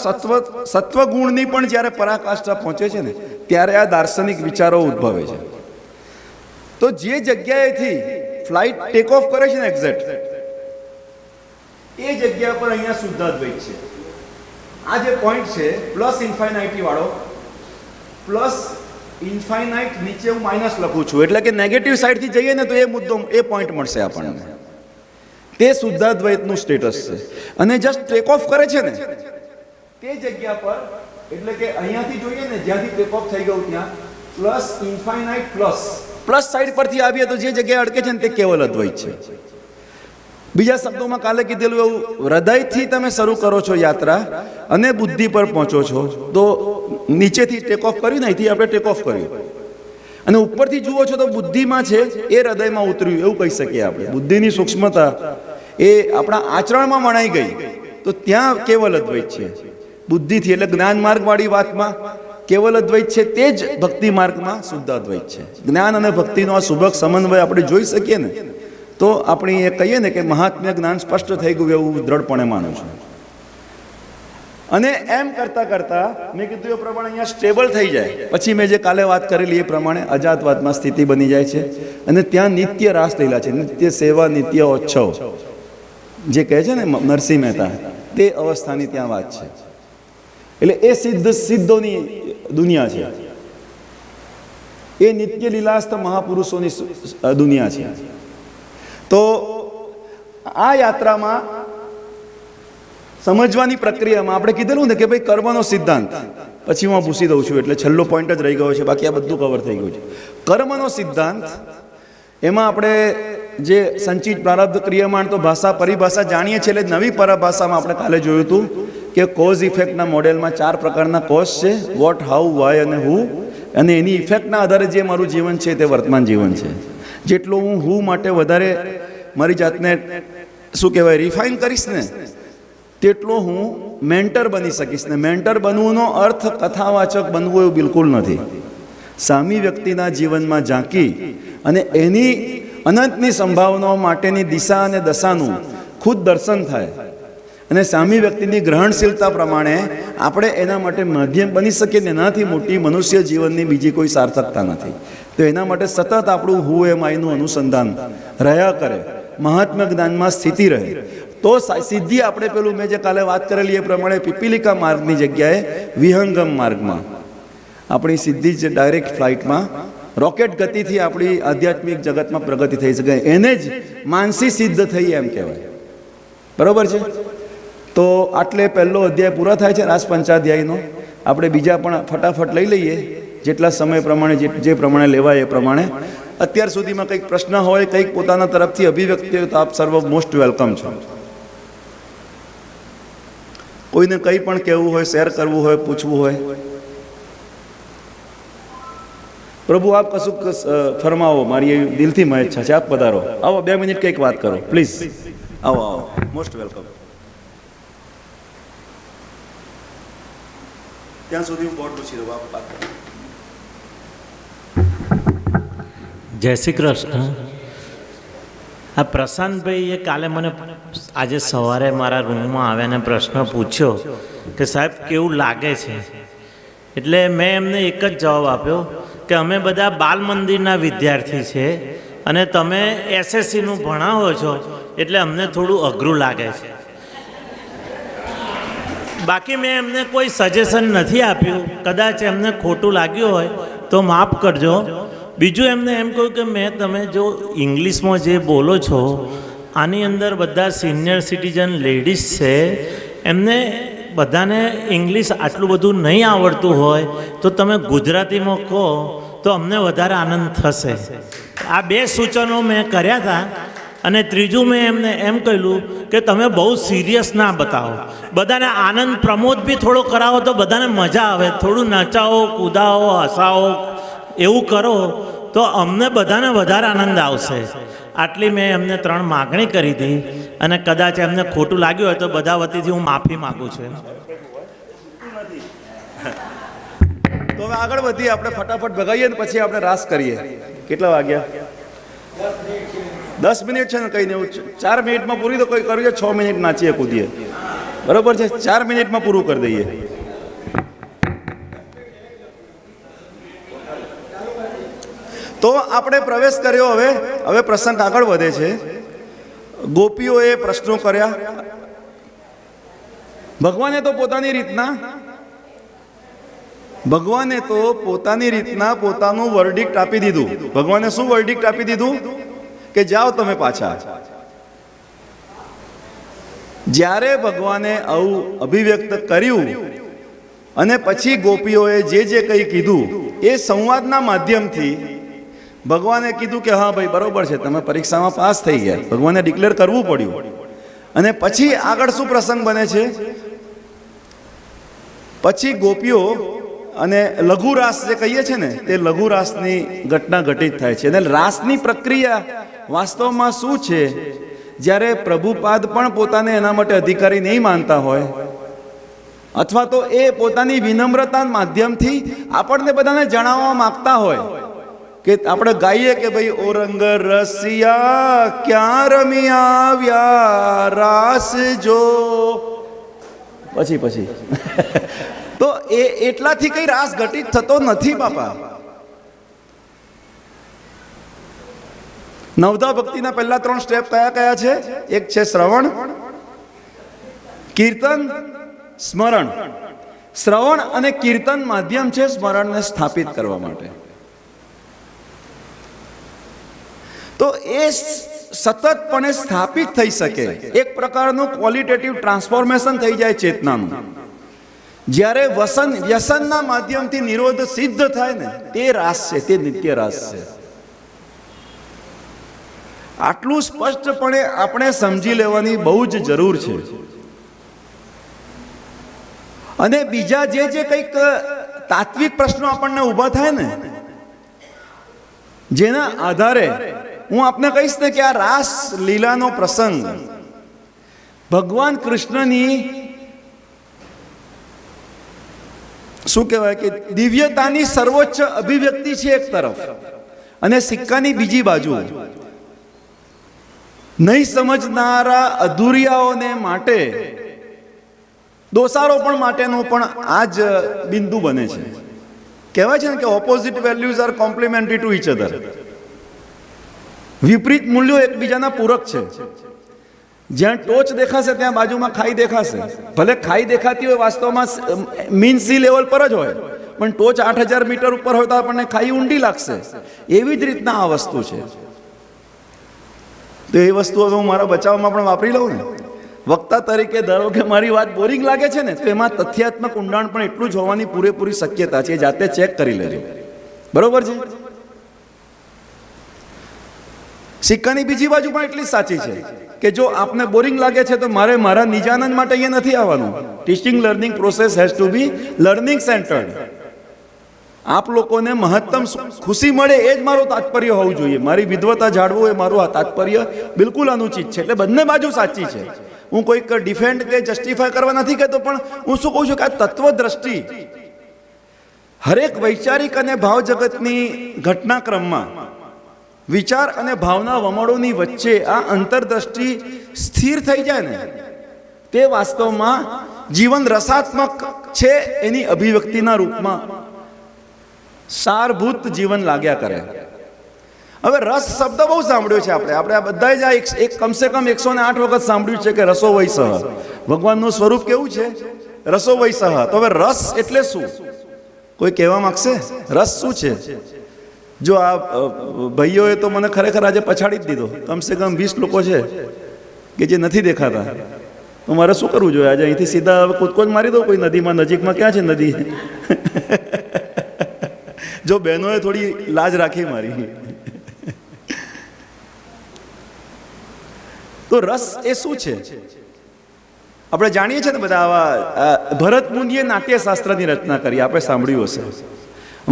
સત્વગુણની પણ જ્યારે પરાકાષ્ઠા પહોંચે છે ને, ત્યારે આ દાર્શનિક વિચારો ઉદ્ભવે છે. તો જે જગ્યાએથી ફ્લાઇટ ટેક ઓફ કરે છે ને એક્ઝેક્ટ, એ જગ્યા પર અહીંયા શુદ્ધાદ્વૈત છે. આ જે પોઈન્ટ છે પ્લસ ઇન્ફાઇનાઇટી વાળો, પ્લસ ઇન્ફાઇનાઇટ નીચે હું માઇનસ લખું છું, એટલે કે નેગેટિવ સાઈડથી જઈએ ને તો એ મુદ્દો, એ પોઈન્ટ મળશે આપણને. તે શુદ્ધાદ્વૈતનું સ્ટેટસ છે. અને જસ્ટ ટેક ઓફ કરે છે ને તે જગ્યા પર, એટલે કે અહીંયાથી જોઈએ ને જ્યાંથી ટેક ઓફ થઈ ગયું ત્યાં પ્લસ ઇન્ફાઇનાઇટ પ્લસ સાઈડ પરથી આવીએ તો જે જગ્યાએ અડકે છે ને તે કેવલ અદ્વૈત છે. બીજા શબ્દોમાં કાલે કીધેલું એવું, હૃદયથી તમે શરૂ કરો છો યાત્રા અને બુદ્ધિ પર પહોંચો છો, તો નીચેથી ટેક ઓફ કર્યું ને, અહીંથી આપણે ટેક ઓફ કર્યું, અને ઉપરથી જુઓ છો તો બુદ્ધિમાં છે એ હૃદયમાં ઉતર્યું, એવું કહી શકીએ આપણે. બુદ્ધિની સૂક્ષ્મતા એ આપણા આચરણમાં વણાઈ ગઈ, તો ત્યાં કેવલ અદ્વૈત છે. બુદ્ધિથી એટલે જ્ઞાન માર્ગવાળી વાતમાં કેવલ અદ્વૈત છે, તે જ ભક્તિ માર્ગમાં શુદ્ધ અદ્વૈત છે. જ્ઞાન અને ભક્તિનો આ સુભગ સમન્વય આપણે જોઈ શકીએ ને, તો આપણે એ કહીએ ને કે મહાત્મ્ય જ્ઞાન સ્પષ્ટ થઈ ગયું, એવું દ્રઢપણે માનું છું. અને એમ કરતા કરતા મેં કીધું એ પ્રમાણે અહીંયા સ્ટેબલ થઈ જાય પછી મેં જે કાલે વાત કરેલી એ પ્રમાણે અજાતવાદમાં સ્થિતિ બની જાય છે. અને ત્યાં નિત્ય રાસલીલા છે, નિત્ય સેવા, નિત્ય ઓચ્છવ, જે કહે છે ને નરસિંહ મહેતા, તે અવસ્થાની ત્યાં વાત છે. એટલે એ સિદ્ધોની દુનિયા છે, એ નિત્ય લીલાસ્થ મહાપુરુષોની દુનિયા છે. તો આ યાત્રામાં સમજવાની પ્રક્રિયામાં આપણે કીધેલું ને કે ભાઈ કર્મનો સિદ્ધાંત, પછી હું પૂછી દઉં છું એટલે છેલ્લો પોઈન્ટ જ રહી ગયો છે, બાકી આ બધું કવર થઈ ગયું છે. કર્મનો સિદ્ધાંત, એમાં આપણે જે સંચિત પ્રારબ્ધ ક્રિયમાણ તો ભાષા પરિભાષા જાણીએ છીએ, એટલે નવી પરભાષામાં આપણે કાલે જોયું હતું કે કોઝ ઇફેક્ટના મોડેલમાં 4 પ્રકારના કોઝ છે: વોટ, હાઉ, વાય અને હુ. અને એની ઇફેક્ટના આધારે જે મારું જીવન છે તે વર્તમાન જીવન છે. જેટલો હું હું માટે વધારે મારી જાતને શું કહેવાય રિફાઇન કરીશ ને, તેટલો હું મેન્ટર બની શકીશ. ને મેન્ટર બનવુંનો અર્થ કથાવાચક બનવું એવું બિલકુલ નથી. સામી વ્યક્તિના જીવનમાં ઝાંકી અને એની અનંતની સંભાવનાઓ માટેની દિશા અને દશાનું ખુદ દર્શન થાય, અને સામી વ્યક્તિની ગ્રહણશીલતા પ્રમાણે આપણે એના માટે માધ્યમ બની શકીએ ને, એનાથી મોટી મનુષ્ય જીવનની બીજી કોઈ સાર્થકતા નથી. તો એના માટે સતત આપણું હું એમ આઈનું અનુસંધાન રહ્યા કરે, મહાત્મ્ય જ્ઞાનમાં સ્થિતિ રહે, તો સિદ્ધિ આપણે પેલું મેં જે કાલે વાત કરેલી એ પ્રમાણે પીપીલિકા માર્ગની જગ્યાએ વિહંગમ માર્ગમાં આપણી સિદ્ધિ જ ડાયરેક્ટ ફ્લાઇટમાં રોકેટ ગતિથી આપણી આધ્યાત્મિક જગતમાં પ્રગતિ થઈ શકે. એને જ માનસી સિદ્ધ થઈ એમ કહેવાય. બરાબર છે? તો આટલે પહેલો અધ્યાય પૂરો થાય છે રાસ પંચાધ્યાયનો. આપણે બીજા પણ ફટાફટ લઈ લઈએ, જેટલા સમય પ્રમાણે જે પ્રમાણે લેવાય એ પ્રમાણે. અત્યાર સુધીમાં કંઈક પ્રશ્ન હોય, કંઈક પોતાના તરફથી અભિવ્યક્તિ હોય, તો આપ સર્વ મોસ્ટ વેલકમ છો. કોઈને કંઈ પણ કહેવું હોય, શેર કરવું હોય, પૂછવું હોય, પ્રભુ આપ કશું ફરમાવો, મારી એવી દિલથી ઈચ્છા છે. આપ પધારો, આવો 2 મિનિટ કંઈક વાત કરો પ્લીઝ. આવો આવો, મોસ્ટ વેલકમ. ત્યાં સુધી હું બોર્ડ પૂછી દઉં, આપ વાત કરો. જય શ્રી કૃષ્ણ. આ પ્રશાંતભાઈએ કાલે મને આજે સવારે મારા રૂમમાં આવ્યા અને પ્રશ્ન પૂછ્યો કે સાહેબ કેવું લાગે છે, એટલે મેં એમને એક જ જવાબ આપ્યો કે અમે બધા બાલ મંદિરના વિદ્યાર્થી છે અને તમે એસએસસીનું ભણાવો છો એટલે અમને થોડું અઘરું લાગે છે. બાકી મેં એમને કોઈ સજેશન નથી આપ્યું, કદાચ એમને ખોટું લાગ્યું હોય તો માફ કરજો. બીજું એમને એમ કહ્યું કે મેં તમે જો ઇંગ્લિશમાં જે બોલો છો આની અંદર બધા સિનિયર સિટીઝન લેડીઝ છે, એમને બધાને ઇંગ્લિશ આટલું બધું નહીં આવડતું હોય તો તમે ગુજરાતીમાં કહો તો અમને વધારે આનંદ થશે. આ 2 સૂચનો મેં કર્યા હતા. અને ત્રીજું મેં એમને એમ કહ્યું કે તમે બહુ સિરિયસ ના બતાવો, બધાને આનંદ પ્રમોદ બી થોડો કરાવો તો બધાને મજા આવે, થોડું નચાવો, કૂદાવો, હસાવો, એવું કરો તો અમને બધાને વધારે આનંદ આવશે. આટલી મેં એમને 3 માગણી કરી હતી અને કદાચ એમને ખોટું લાગ્યું હોય તો બધા વતીથી હું માફી માગું છું. તો હવે આગળ વધીએ, આપણે ફટાફટ ભગાઈએ ને પછી આપણે રાસ કરીએ. કેટલા વાગ્યા? 10 મિનિટ છે ને, કઈ નહીં, 4 મિનિટમાં પૂરી તો કોઈ કરીએ, 6 મિનિટ નાચીએ કૂદીએ, બરોબર છે? 4 મિનિટમાં પૂરું કરી દઈએ. તો આપણે પ્રવેશ કર્યો. હવે પ્રસંગ આગળ વધે છે. ગોપીઓએ પ્રશ્નો કર્યા. ભગવાને તો પોતાની રીતના પોતાનું વર્ડિક્ટ આપી દીધું. ભગવાને શું વર્ડિક્ટ આપી દીધું? કે જાઓ તમે પાછા. જ્યારે ભગવાને આવું અભિવ્યક્ત કર્યું અને પછી ગોપીઓએ જે કંઈ કીધું એ સંવાદના માધ્યમથી ભગવાને કીધું કે હા ભાઈ બરોબર છે, તમે પરીક્ષામાં પાસ થઈ ગયા. ભગવાને ડિક્લેર કરવું પડ્યું. અને પછી આગળ શું પ્રસંગ બને છે? પછી ગોપીઓ અને લઘુ રાસ જે કહીએ છીએ ને, તે લઘુ રાસની ઘટના ઘટિત થાય છે. અને રાસની પ્રક્રિયા વાસ્તવમાં શું છે? જ્યારે પ્રભુપાદ પણ પોતાને એના માટે અધિકારી નહીં માનતા હોય, અથવા તો એ પોતાની વિનમ્રતા માધ્યમથી આપણને બધાને જણાવવા માંગતા હોય કે આપણે ગાઈએ કે ભાઈ ઓ રંગ રસિયા ક્યાં રમી આવ્યા રાસ જો, પછી તો એ એટલાથી કઈ રાસ ઘટિત થતો નથી બાપા. નવધા ભક્તિના પહેલા 3 સ્ટેપ કયા છે? એક છે શ્રવણ, કીર્તન, સ્મરણ. શ્રવણ અને કીર્તન માધ્યમ છે સ્મરણને સ્થાપિત કરવા માટે. તો એ સતતપણે સ્થાપિત થઈ શકે, એક પ્રકારનું ક્વોલિટેટિવ ટ્રાન્સફોર્મેશન થઈ જાય ચેતનાનું. જ્યારે વ્યસનના માધ્યમથી નિરોધ સિદ્ધ થાય ને, તે રાસ છે, તે નિત્ય રાસ છે. આટલું સ્પષ્ટપણે આપણે સમજી લેવાની બહુ જ જરૂર છે. અને બીજા જે કંઈક તાત્વિક પ્રશ્નો આપણને ઊભા થાય ને, જેના આધારે હું આપને કહીશ ને કે આ રાસ લીલાનો પ્રસંગ ભગવાન કૃષ્ણની શું કહેવાય કે દિવ્યતાની સર્વોચ્ચ અભિવ્યક્તિ છે એક તરફ, અને સિક્કાની બીજી બાજુ નહીં સમજનારા અધૂરિયાઓને માટે, દોષારોપણ માટેનું પણ આ જ બિંદુ બને છે. કહેવાય છે ને કે opposite values are complementary to each other. વિપરીત મૂલ્યો એકબીજાના પૂરક છે. જ્યાં ટોચ દેખાશે ત્યાં બાજુમાં ખાઈ દેખાશે. ભલે ખાઈ દેખાતી હોય વાસ્તવમાં મીન સી લેવલ પર જ હોય, પણ ટોચ 8000 મીટર ઉપર હોય તો આપણને ખાઈ ઊંડી લાગશે. એવી જ રીતના આ વસ્તુ છે. તો એ વસ્તુ હવે હું મારા બચાવમાં પણ વાપરી લઉં ને. વક્તા તરીકે ધારો કે મારી વાત બોરિંગ લાગે છે ને, તો એમાં તથ્યાત્મક ઊંડાણ પણ એટલું જ હોવાની પૂરેપૂરી શક્યતા છે. એ જાતે ચેક કરી લેજો, બરોબર છે? સિક્કાની બીજી બાજુ પણ એટલી સાચી છે કે જો આપને બોરિંગ લાગે છે તો મારે મારા નિજાનંદ માટે અહીંયા નથી આવવાનું. Teaching learning process has to be learning centred. આપ લોકોને મહત્તમ ખુશી મળે એ જ મારું તાત્પર્ય હોવું જોઈએ. મારી વિદ્વતા જાળવું એ મારું આ તાત્પર્ય બિલકુલ અનુચિત છે. એટલે બંને બાજુ સાચી છે. હું કોઈક ડિફેન્ડ કે જસ્ટિફાય કરવા નથી કહેતો, પણ હું શું કહું છું કે આ તત્વદ્રષ્ટિ હરેક વૈચારિક અને ભાવ જગતની ઘટનાક્રમમાં વિચાર અને ભાવના વમળોની વચ્ચે આ અંતરદ્રષ્ટિ સ્થિર થઈ જાય ને, તે વાસ્તવમાં જીવન રસાત્મક છે એની અભિવ્યક્તિના રૂપમાં સારભૂત જીવન લાગ્યા કરે. હવે રસ શબ્દ બહુ સાંભળ્યો છે આપણે આ બધાએ જ એક કમસે કમ 108 વખત સાંભળ્યું છે કે રસો વૈસહ, ભગવાનનું સ્વરૂપ કેવું છે? રસો વૈસહ. તો હવે રસ એટલે શું? કોઈ કહેવા માંગશે રસ શું છે? જો આ ભાઈઓએ તો મને ખરેખર આજે પછાડી જ દીધો. કમસે કમ 20 લોકો છે કે જે નથી દેખાતા. તો મારે શું કરવું જોઈએ? આજે અહીંથી સીધા હવે કૂદકો જ મારી દો કોઈ નદીમાં. નજીકમાં ક્યાં છે નદી? જો બહેનોએ થોડી લાજ રાખી મારી. તો રસ એ શું છે? આપણે જાણીએ છીએ ને બધા આવા ભરત મુનિએ નાટ્યશાસ્ત્રની રચના કરી, આપણે સાંભળ્યું હશે.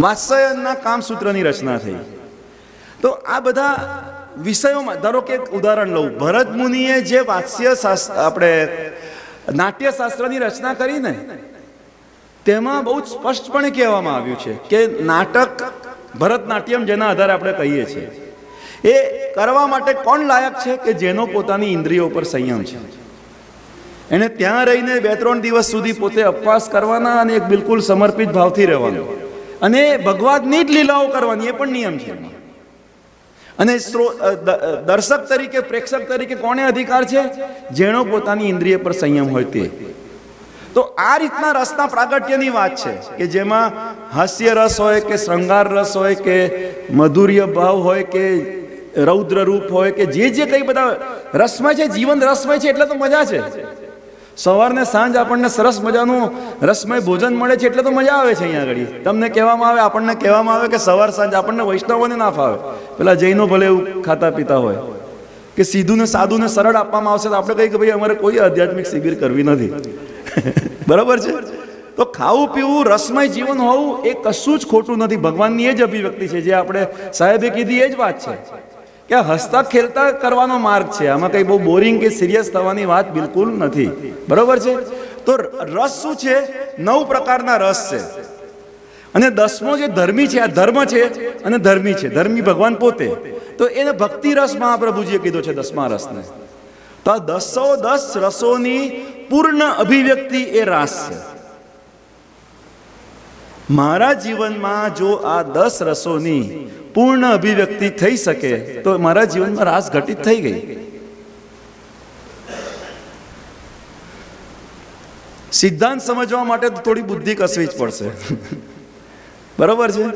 વાત્સ્યયનના કામસૂત્રની રચના થઈ. તો આ બધા વિષયોમાં ધારો કે એક ઉદાહરણ લઉં. ભરત મુનિએ જે આપણે નાટ્યશાસ્ત્રની રચના કરી ને, તેમાં બહુ જ સ્પષ્ટપણે કહેવામાં આવ્યું છે કે નાટક ભરતનાટ્યમ જેના આધારે આપણે કહીએ છીએ, એ કરવા માટે કોણ લાયક છે? કે જેનો પોતાની ઇન્દ્રિયો પર સંયમ છે. એને ત્યાં રહીને 2-3 દિવસ સુધી પોતે ઉપવાસ કરવાના અને એક બિલકુલ સમર્પિત ભાવથી રહેવાનું, અને ભગવાનની જ લીલાઓ કરવાની, એ પણ નિયમ છે. અને દર્શક તરીકે, પ્રેક્ષક તરીકે કોને અધિકાર છે? જેનો પોતાની ઇન્દ્રિય પર સંયમ હોય તે. તો આ રીતના રસના પ્રાગટ્યની વાત છે કે જેમાં હાસ્ય રસ હોય કે શૃંગાર રસ હોય કે મધુર્ય ભાવ હોય કે રૌદ્ર રૂપ હોય કે જે કંઈ બધા રસમય છે, જીવન રસમય છે, એટલે તો મજા છે. સવારને સાંજ આપણને સરસ મજાનું રસમય ભોજન મળે છે એટલે તો મજા આવે છે. અહીંયા આગળ તમને કહેવામાં આવે, આપણને કહેવામાં આવે કે સવાર સાંજ આપણને વૈષ્ણવોને ના ફાવે. પેલા જૈનો ભલે એવું ખાતા પીતા હોય કે સીધું ને સાદું ને સરળ આપવામાં આવશે તો આપણે કહીએ કે ભાઈ અમારે કોઈ આધ્યાત્મિક શિબિર કરવી નથી. બરાબર છે? તો ખાવું પીવું રસમય જીવન હોવું એ કશું જ ખોટું નથી. ભગવાનની એ જ અભિવ્યક્તિ છે જે આપણે સાહેબે કીધી, એ જ વાત છે કે હસતા ખેલતા કરવાનો માર્ગ છે. આમાં કંઈ બહુ બોરિંગ કે સિરિયસ થવાની વાત બિલકુલ નથી. બરાબર છે? તો રસ શું છે? 9 પ્રકારના રસ છે. અને 10મો જે ધર્મી છે, આ ધર્મ છે અને ધર્મી છે. ધર્મી ભગવાન પોતે. તો એને ભક્તિ રસ મહાપ્રભુજીએ કીધો છે 10મા રસને. તો આ 10 રસોની પૂર્ણ અભિવ્યક્તિ એ રાસ છે. મારા જીવનમાં જો આ 10 રસોની પૂર્ણ અભિવ્યક્તિ થઈ શકે તો મારા જીવનમાં રાસ ઘટિત થઈ ગઈ. સિદ્ધાંત સમજવા માટે તો થોડી બુદ્ધિ કસવી જ પડશે. બરોબર છે?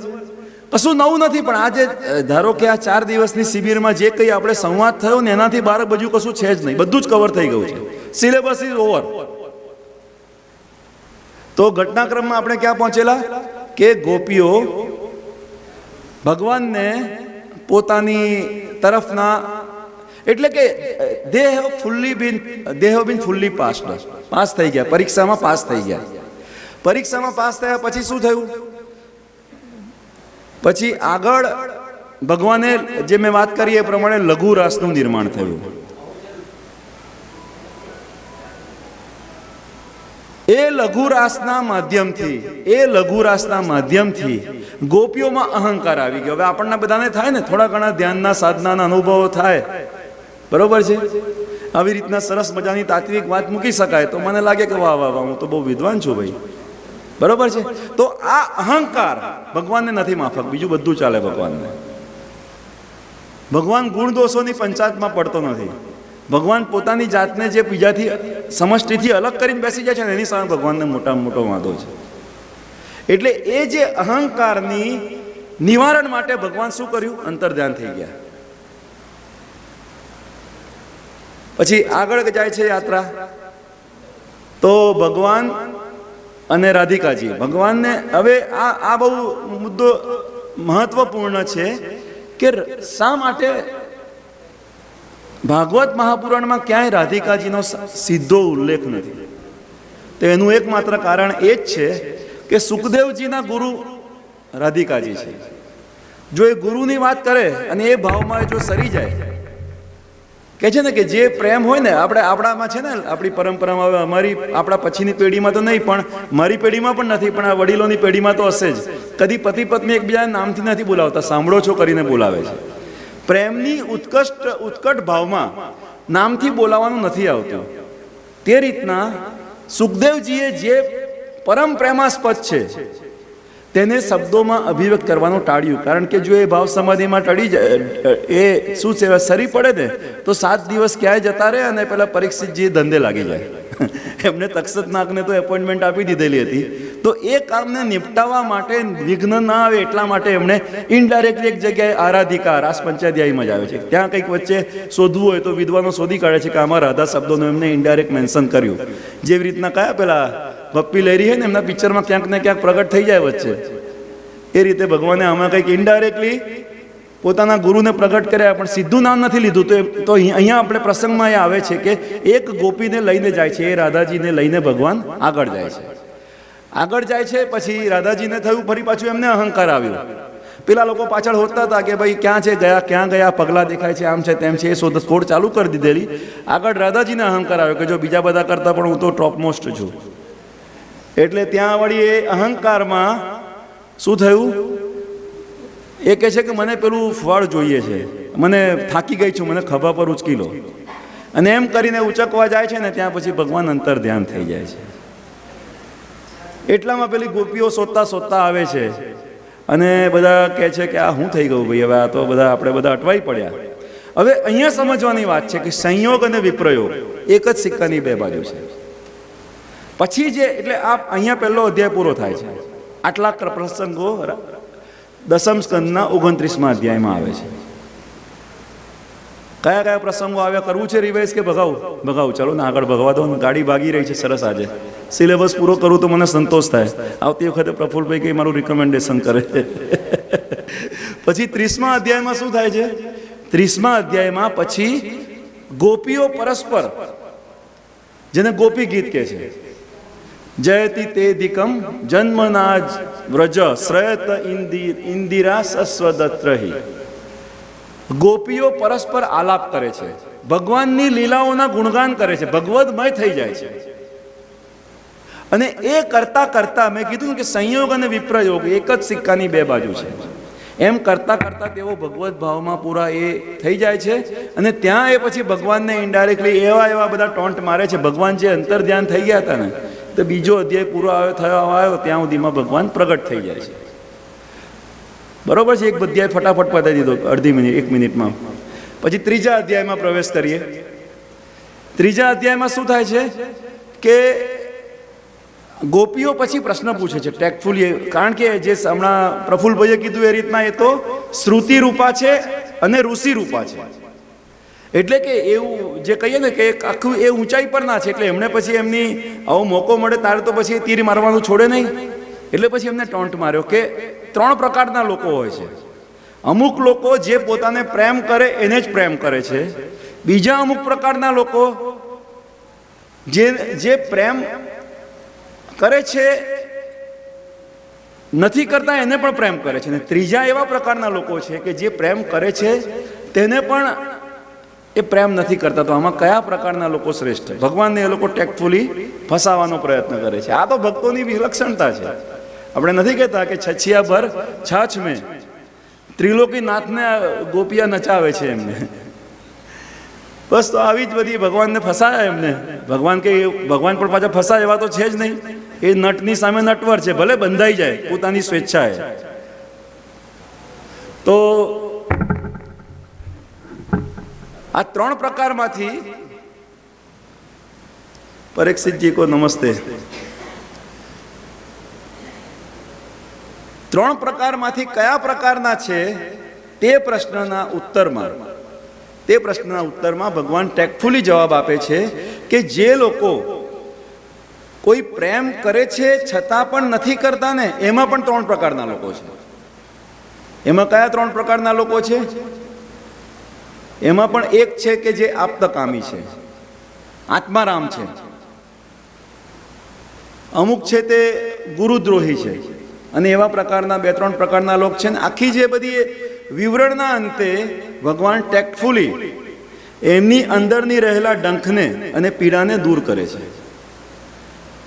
કશું નવું નથી. પણ આજે ધારો કે આ 4 દિવસની શિબિરમાં જે કંઈ આપણે સંવાદ થયો ને એનાથી બહાર બીજું કશું છે જ નહીં. બધું જ કવર થઈ ગયું છે. Syllabus is over. તો ઘટનાક્રમમાં આપણે ક્યાં પહોંચેલા? કે ગોપીઓ ભગવાનને પોતાની તરફના, એટલે કે they have been fully pass થઈ ગયા. પરીક્ષામાં પાસ થઈ ગયા. પરીક્ષામાં પાસ થયા પછી શું થયું? પછી આગળ ભગવાને જે મેં વાત કરી એ પ્રમાણે લઘુ રાસનું નિર્માણ થયું. એ લઘુ રાસના માધ્યમથી ગોપીઓમાં અહંકાર આવી ગયો. હવે આપણને બધાને થાય ને, થોડા ઘણા ધ્યાનના સાધનાના અનુભવો થાય. બરોબર છે? આવી રીતના સરસ મજાની તાત્વિક વાત મૂકી શકાય તો મને લાગે કે વાહ વાહ વાહ, હું તો બહુ વિદ્વાન છું ભાઈ. બરોબર છે? તો આ અહંકાર ભગવાનને નથી માફક, બીજું બધું ચાલે ભગવાનને. ભગવાન ગુણ દોષોની પંચાયતમાં પડતો નથી. ભગવાન પોતાની જાતને જે બીજાથી સમષ્ટિથી અલગ કરીને બેસી જાય છે ને, એની સામે ભગવાનને મોટામાં મોટો વાંધો છે. એટલે એ જે અહંકારની નિવારણ માટે ભગવાન શું કર્યું? અંતર્ધ્યાન થઈ ગયા. પછી આગળ જાય છે યાત્રા. તો ભગવાન અને રાધિકાજી, ભગવાનને હવે આ બહુ મુદ્દો મહત્વપૂર્ણ છે કે શા માટે ભાગવત મહાપુરાણમાં ક્યાંય રાધિકાજીનો સીધો ઉલ્લેખ નથી. તો એનું એકમાત્ર કારણ એ જ છે કે સુખદેવજીના ગુરુ રાધિકાજી છે. જો એ ગુરુની વાત કરે અને એ ભાવમાં જો સરી જાય, કે છે ને કે જે પ્રેમ હોય ને, આપણામાં છે ને, આપણી પરંપરામાં, હવે આપણા પછીની પેઢીમાં તો નહીં, પણ મારી પેઢીમાં પણ નથી, પણ આ વડીલોની પેઢીમાં તો હશે જ. કદી પતિ પત્ની એકબીજાને નામથી નથી બોલાવતા, સાંભળો છો કરીને બોલાવે છે. પ્રેમની ઉત્કટ ભાવમાં નામથી બોલાવવાનું નથી આવતું. તે રીતના સુખદેવજીએ જે પરમ પ્રેમાસ્પદ છે તેને શબ્દોમાં અભિવ્યક્ત કરવાનું ટાળ્યું, કારણ કે જો એ ભાવ સમાધિમાં ટળી જાય, એ શું છે સરી પડે ને તો 7 દિવસ ક્યાંય જતા રહે અને પેલા પરીક્ષિતજી ધંધે લાગી જાય. એમને તક્ષતનાગને તો એપોઇન્ટમેન્ટ આપી દીધેલી હતી, તો એ કામને નિપટાવવા માટે વિઘ્ન ના આવે એટલા માટે એમણે ઇનડાયરેક્ટલી એક જગ્યાએ આરાધિકા રાસ પંચાધ્યાયમાં જ આવે છે, ત્યાં કંઈક વચ્ચે શોધવું હોય તો વિદ્વાનો શોધી કાઢે છે કે આમાં રાધા શબ્દોનું એમને ઇનડાયરેક્ટ મેન્શન કર્યું. જેવી રીતના કયા પેલા ભપ્પી લહેરી છે ને એમના પિક્ચરમાં ક્યાંક ને ક્યાંક પ્રગટ થઈ જાય વચ્ચે, એ રીતે ભગવાને આમાં કંઈક ઇનડાયરેક્ટલી પોતાના ગુરુને પ્રગટ કર્યા, પણ સીધું નામ નથી લીધું. તો અહીંયા આપણે પ્રસંગમાં એ આવે છે કે એક ગોપીને લઈને જાય છે, એ રાધાજીને લઈને ભગવાન આગળ જાય છે. આગળ જાય છે પછી રાધાજીને થયું ફરી પાછું એમને અહંકાર આવ્યો. પેલા લોકો પાછળ હોતા હતા કે ભાઈ ક્યાં છે, ગયા ક્યાં ગયા, પગલાં દેખાય છે, આમ છે તેમ છે, એ શોધખોળ ચાલુ કરી દીધેલી. આગળ રાધાજીને અહંકાર આવ્યો કે જો બીજા બધા કરતાં પણ હું તો ટોપમોસ્ટ છું. એટલે ત્યાં વળી એ અહંકારમાં શું થયું, એ કહે છે કે મને પેલું ફળ જોઈએ છે, મને થાકી ગઈ છું, મને ખભા પર ઉચકી લો. અને એમ કરીને ઉચકવા જાય છે ને ત્યાં પછી ભગવાન અંતર ધ્યાન થઈ જાય છે. એટલામાં પેલી ગોપીઓ શોધતા શોધતા આવે છે અને બધા કહે છે કે આ શું થઈ ગયું ભાઈ, હવે આ તો બધા આપણે બધા અટવાઈ પડ્યા. હવે અહીંયા સમજવાની વાત છે કે સંયોગ અને વિપ્રયોગ એક જ સિક્કાની બે બાજુ છે. પછી જે એટલે આ અહીંયા પહેલો અધ્યાય પૂરો થાય છે. આટલા પ્રસંગો 10મ સ્કંદના 29મા અધ્યાયમાં આવે છે. કયા કયા પ્રસંગો આવ્યા, કરવું છે રિવાઇઝ કે ભગાવું? ચાલો ને આગળ ભગવા દો, ગાડી ભાગી રહી છે સરસ. આજે સિલેબસ પૂરો કરું તો મને સંતોષ થાય. આવતી વખતે પ્રફુલભાઈ કંઈ મારું રિકમેન્ડેશન કરે. પછી 30મા અધ્યાયમાં શું થાય છે? 30મા અધ્યાયમાં પછી ગોપીઓ પરસ્પર, જેને ગોપી ગીત કહે છે, જયતિ તે દિકમ જન્મનાજ વ્રજ શ્રયત ઇન્દિરા સસ્વદત્રહી. ગોપીઓ પરસ્પર આલાપ કરે છે, ભગવાનની લીલાઓના ગુણગાન કરે છે, ભગવદમય થઈ જાય છે. અને એ કરતા કરતા મેં કીધું કે સંયોગ અને વિપ્રયોગ એક જ સિક્કાની બે બાજુ છે. એમ કરતા કરતા તેઓ ભગવત ભાવમાં પૂરા એ થઈ જાય છે. અને ત્યાં એ પછી ભગવાનને ઇનડાયરેક્ટલી એવા બધા ટોન્ટ મારે છે. ભગવાન જે અંતર ધ્યાન થઈ ગયા હતા ને, તો બીજો અધ્યાય પૂરો આવ્યો ત્યાં સુધીમાં ભગવાન પ્રગટ થઈ જાય છે. બરોબર છે? એક અધ્યાય ફટાફટ પતાવી દીધો, અડધી મિનિટ 1 મિનિટમાં. પછી 3જા અધ્યાયમાં પ્રવેશ કરીએ. 3જા અધ્યાયમાં શું થાય છે કે ગોપીઓ પછી પ્રશ્ન પૂછે છે ટેક્ટફુલી, કારણ કે જે હમણાં પ્રફુલભાઈએ કીધું એ રીતના એ તો શ્રુતિ રૂપા છે અને ઋષિ રૂપા છે. એટલે કે એવું જે કહીએ ને કે આખું એ ઊંચાઈ પર ના છે. એટલે એમને પછી એમની આવો મોકો મળે ત્યારે તો પછી તીર મારવાનું છોડે નહીં. એટલે પછી એમને ટોન્ટ માર્યો કે 3 પ્રકારના લોકો હોય છે. અમુક લોકો જે પોતાને પ્રેમ કરે એને જ પ્રેમ કરે છે. બીજા અમુક પ્રકારના લોકો જે પ્રેમ કરે છે નથી કરતા એને પણ પ્રેમ કરે છે. અને ત્રીજા એવા પ્રકારના લોકો છે કે જે પ્રેમ કરે છે તેને પણ એ પ્રેમ નથી કરતા. તો આમાં કયા પ્રકારના લોકો શ્રેષ્ઠ? ભગવાનને એ લોકો ટેક્ટફુલી ફસાવાનો પ્રયત્ન કરે છે. આ તો ભક્તોની વિલક્ષણતા છે. આપણે નથી કહેતા કે છછિયા ભર છાછ મેં ત્રિલોકી નાથને ગોપિયા નચાવે છે એમને. બસ તો આવી જ બધી ભગવાનને ફસાયા એમને. ભગવાન પણ પાછા ફસાય એવા તો છે જ નહીં. એ નટની સામે નટવર છે, ભલે બંધાઈ જાય પોતાની સ્વેચ્છાએ. તો આ 3 પ્રકારમાંથી પરીક્ષિતજી કો નમસ્તે. 3 પ્રકારમાંથી કયા પ્રકારના છે તે પ્રશ્નના ઉત્તરમાં ભગવાન ટેક્ટફુલી જવાબ આપે છે કે જે લોકો કોઈ પ્રેમ કરે છે છતાં પણ નથી કરતા ને, એમાં પણ 3 પ્રકારના લોકો છે. એમાં કયા 3 પ્રકારના લોકો છે? એમાં પણ એક છે કે જે આપ્તકામી છે, આત્મારામ છે. અમુક છે તે ગુરુદ્રોહી છે. અને એવા પ્રકારના 2-3 પ્રકારના લોક છે ને. આખી જે બધી વિવરણના અંતે ભગવાન ટેક્ટફુલી એમની અંદરની રહેલા ડંખને અને પીડાને દૂર કરે છે.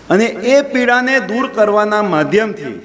અને એ પીડાને દૂર કરવાના માધ્યમથી